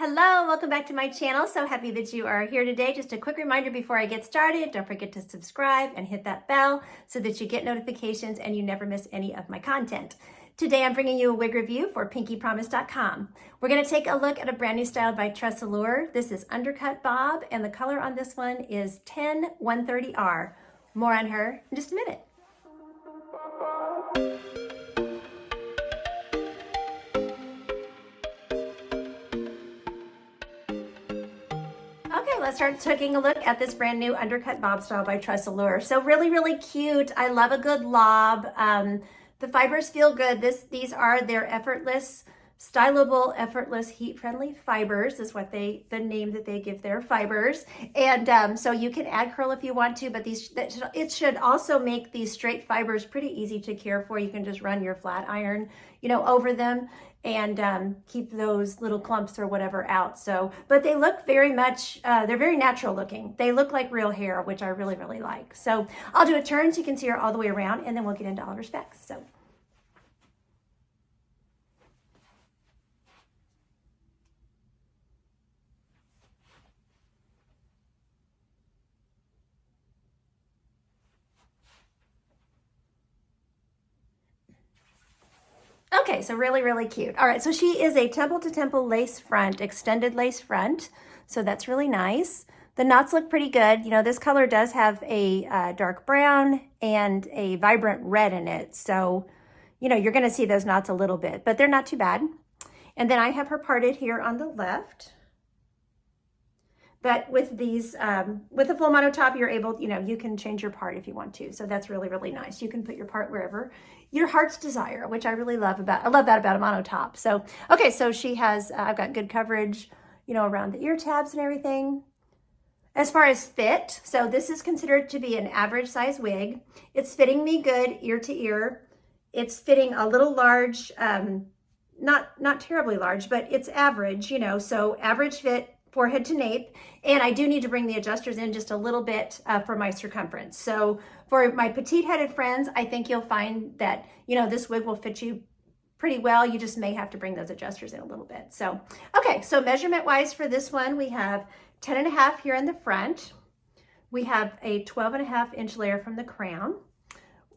Hello, welcome back to my channel. So happy that you are here today. Just a quick reminder before I get started, don't forget to subscribe and hit that bell so that you get notifications and you never miss any of my content. Today I'm bringing you a wig review for pinkypromise.com. We're going to take a look at a brand new style by TressAllure. This is Undercut Bob and the color on this one is 10130R. More on her in just a minute. Okay, let's start taking a look at this brand new Undercut Bob style by TressAllure. So really cute. I love a good lob. The fibers feel good. These are their effortless, stylable, effortless, heat-friendly fibers is what the name that they give their fibers. And so you can add curl if you want to, but it should also make these straight fibers pretty easy to care for. You can just run your flat iron, over them and keep those little clumps or whatever out. So, but they look very much, they're very natural looking. They look like real hair, which I really like. So I'll do a turn so you can see her all the way around and then we'll get into all of her specs. So. Okay, so really cute. All right, so she is a temple to temple lace front, extended lace front. So that's really nice. The knots look pretty good. This color does have a dark brown and a vibrant red in it. So, you're gonna see those knots a little bit, but they're not too bad. And then I have her parted here on the left. But with these, with the full mono top, you're able, you can change your part if you want to. So that's really nice. You can put your part wherever your heart's desire, which I really love I love that about a mono top. So, okay, so she has, I've got good coverage, around the ear tabs and everything. As far as fit, so this is considered to be an average size wig. It's fitting me good ear to ear. It's fitting a little large, not terribly large, but it's average, so average fit, forehead to nape, and I do need to bring the adjusters in just a little bit for my circumference. So for my petite-headed friends, I think you'll find that, this wig will fit you pretty well. You just may have to bring those adjusters in a little bit. So, okay, so measurement-wise for this one, we have 10.5 here in the front. We have a 12.5-inch layer from the crown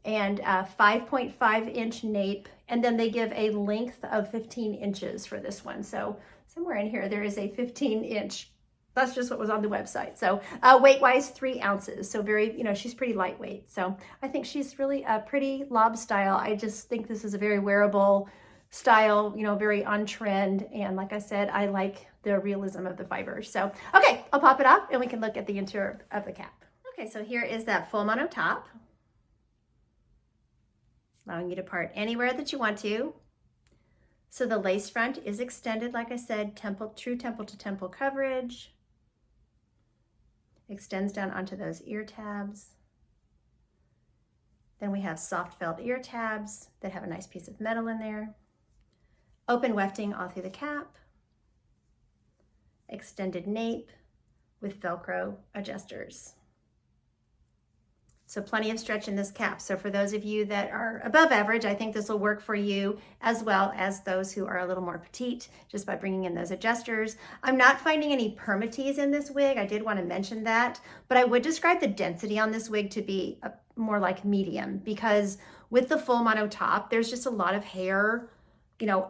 and a 5.5-inch nape, and then they give a length of 15 inches for this one. So somewhere in here, there is a 15-inch. That's just what was on the website. So weight-wise, 3 ounces. So very, she's pretty lightweight. So I think she's really a pretty lob style. I just think this is a very wearable style, very on trend. And like I said, I like the realism of the fibers. So, okay, I'll pop it off and we can look at the interior of the cap. Okay, so here is that full mono top. Allowing you to part anywhere that you want to. So the lace front is extended, like I said, true temple to temple coverage. Extends down onto those ear tabs. Then we have soft felt ear tabs that have a nice piece of metal in there. Open wefting all through the cap. Extended nape with Velcro adjusters. So plenty of stretch in this cap. So for those of you that are above average, I think this will work for you as well as those who are a little more petite, just by bringing in those adjusters. I'm not finding any permatease in this wig. I did want to mention that, but I would describe the density on this wig to be more like medium, because with the full mono top, there's just a lot of hair,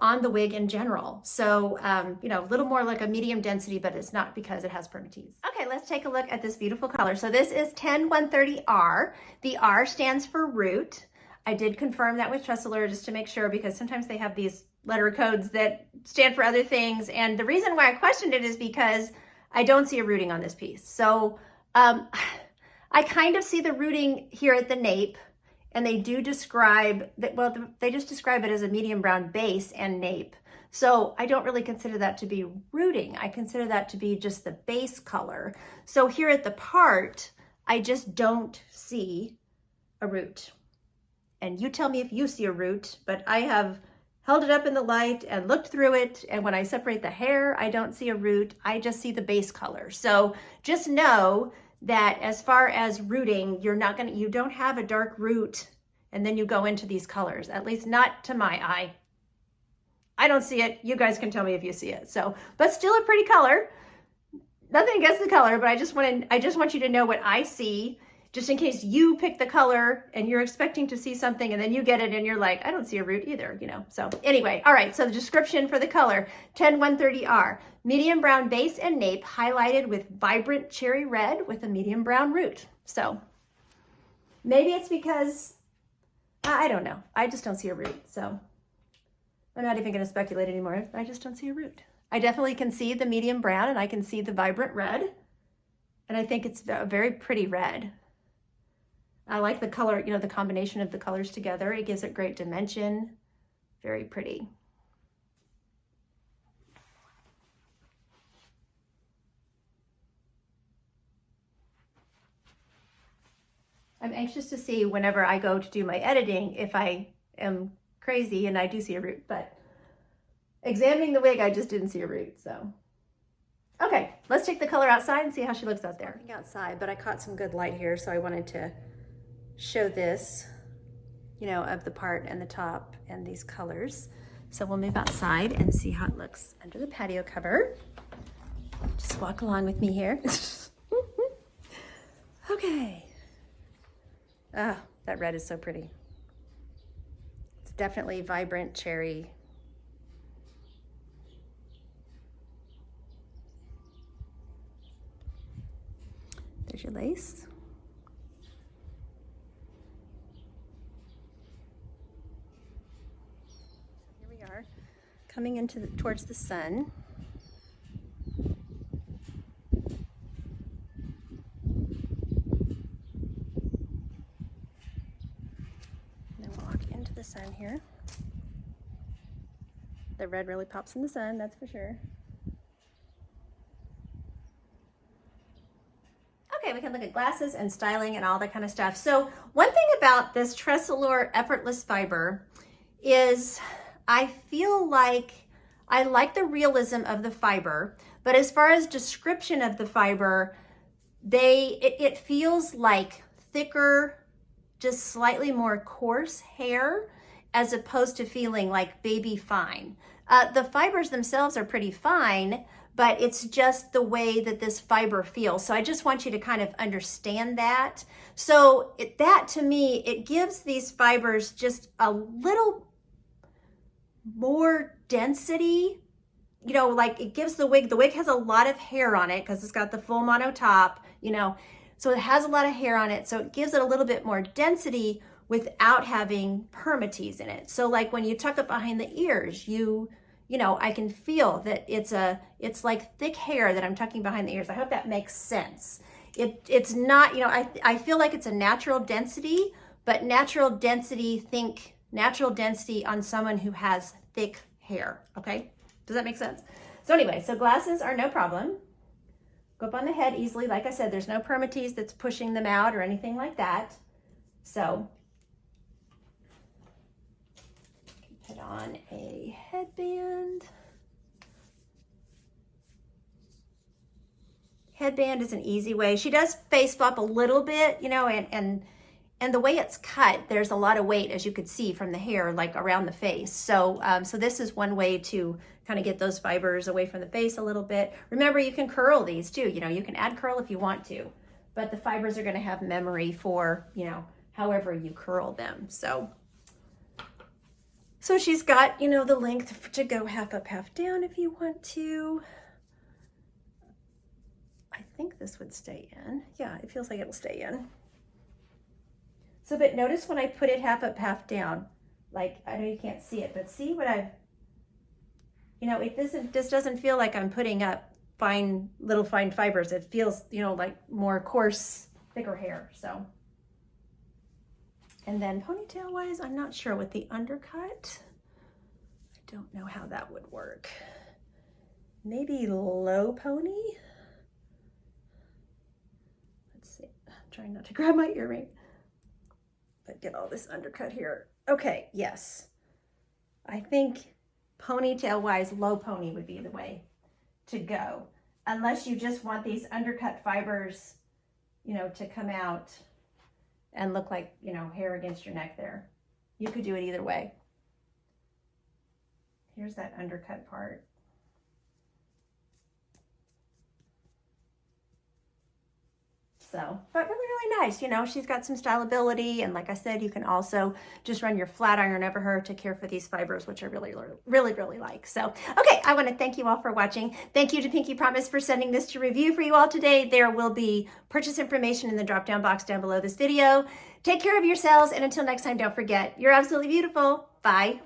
on the wig in general. So, a little more like a medium density, but it's not because it has permatease. Okay, let's take a look at this beautiful color. So this is 10130R. The R stands for root. I did confirm that with TressAllure just to make sure, because sometimes they have these letter codes that stand for other things. And the reason why I questioned it is because I don't see a rooting on this piece. So I kind of see the rooting here at the nape. And they do describe that, well, they just describe it as a medium brown base and nape. So I don't really consider that to be rooting. I consider that to be just the base color. So here at the part, I just don't see a root. And you tell me if you see a root, but I have held it up in the light and looked through it. And when I separate the hair, I don't see a root. I just see the base color. So just know that as far as rooting, you don't have a dark root and then you go into these colors, at least not to my eye. I don't see it. You guys can tell me if you see it. So, but still a pretty color. Nothing against the color, but I just want you to know what I see, just in case you pick the color and you're expecting to see something and then you get it and you're like, I don't see a root either, you know. So anyway, all right, so the description for the color, 10130R, medium brown base and nape highlighted with vibrant cherry red with a medium brown root. So maybe it's because, I don't know, I just don't see a root. So I'm not even gonna speculate anymore. I just don't see a root. I definitely can see the medium brown and I can see the vibrant red. And I think it's a very pretty red. I like the color, you know, the combination of the colors together. It gives it great dimension. Very pretty. I'm anxious to see whenever I go to do my editing if I am crazy and I do see a root, but examining the wig, I just didn't see a root, so. Okay, let's take the color outside and see how she looks out there. Outside, but I caught some good light here, so I wanted to show this, you know, of the part and the top and these colors. So we'll move outside and see how it looks under the patio cover. Just walk along with me here. Okay. Ah, that red is so pretty. It's definitely vibrant cherry. There's your lace. Here we are, coming into towards the sun. Then we'll walk into the sun here. The red really pops in the sun, that's for sure. Okay, we can look at glasses and styling and all that kind of stuff. So one thing about this TressAllure Effortless Fiber is I feel like I like the realism of the fiber, but as far as description of the fiber, it feels like thicker, just slightly more coarse hair, as opposed to feeling like baby fine. The fibers themselves are pretty fine, but it's just the way that this fiber feels. So I just want you to kind of understand that. So that to me, it gives these fibers just a little more density, you know, like it gives the wig has a lot of hair on it because it's got the full mono top, you know, so it has a lot of hair on it. So it gives it a little bit more density without having permatease in it. So like when you tuck it behind the ears, you know, I can feel that it's like thick hair that I'm tucking behind the ears. I hope that makes sense. It's not, you know, I feel like it's a natural density, but natural density, think natural density on someone who has thick hair, okay? Does that make sense? So anyway, so glasses are no problem. Go up on the head easily. Like I said, there's no permatease that's pushing them out or anything like that. So put on a headband. Headband is an easy way. She does face flop a little bit, you know, and the way it's cut, there's a lot of weight, as you could see from the hair, like around the face. So, so this is one way to kind of get those fibers away from the face a little bit. Remember, you can curl these too. You know, you can add curl if you want to, but the fibers are going to have memory for, you know, however you curl them. So she's got, you know, the length to go half up, half down if you want to. I think this would stay in. Yeah, it feels like it'll stay in. So, but notice when I put it half up, half down, like, I know you can't see it, but see what I've, you know, this doesn't feel like I'm putting up little fine fibers. It feels, you know, like more coarse, thicker hair, so. And then ponytail wise, I'm not sure with the undercut. I don't know how that would work. Maybe low pony. Let's see, I'm trying not to grab my earring, but get all this undercut here. Okay, yes. I think ponytail wise, low pony would be the way to go. Unless you just want these undercut fibers, you know, to come out and look like, you know, hair against your neck there. You could do it either way. Here's that undercut part. So, but really, really nice. You know, she's got some styleability. And like I said, you can also just run your flat iron over her to care for these fibers, which I really, really like. So, okay, I want to thank you all for watching. Thank you to Pinky Promise for sending this to review for you all today. There will be purchase information in the drop-down box down below this video. Take care of yourselves. And until next time, don't forget, you're absolutely beautiful. Bye.